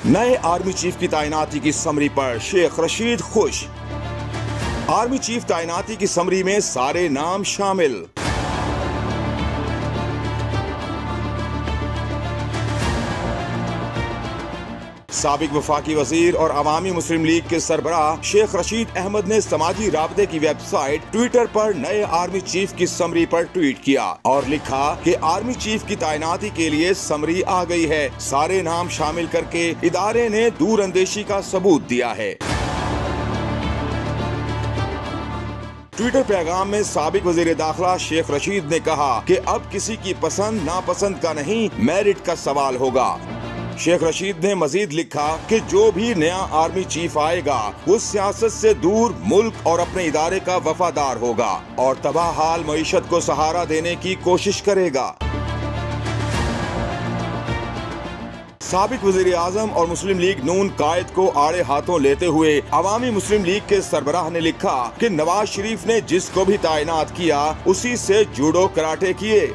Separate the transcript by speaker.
Speaker 1: नए army chief की तैनाती की समरी पर शेख रशीद खुश। आर्मी चीफ तैनाती की समरी में सारे नाम शामिल। साबिक वफाकी वजीर और अवामी मुस्लिम लीग के सरबराह शेख रशीद अहमद ने समाजी राबते की वेबसाइट ट्विटर पर नए आर्मी चीफ की समरी पर ट्वीट किया और लिखा कि आर्मी चीफ की तैनाती के लिए समरी आ गई है। सारे नाम शामिल करके इदारे ने दूर अंदेशी का सबूत दिया है। ट्विटर पैगाम में साबिक वजीर दाखिला शेख रशीद ने कहा कि अब किसी की पसंद नापसंद का नहीं, मेरिट का सवाल होगा। शेख रशीद ने मजीद लिखा कि जो भी नया आर्मी चीफ आएगा वो सियासत से दूर, मुल्क और अपने इदारे का वफादार होगा और तबाह हाल मईशत को सहारा देने की कोशिश करेगा। साबिक वजीर आजम और मुस्लिम लीग नून कायद को आड़े हाथों लेते हुए अवामी मुस्लिम लीग के सरबराह ने लिखा कि नवाज शरीफ ने जिसको भी तैनात किया उसी से जूडो कराटे किए।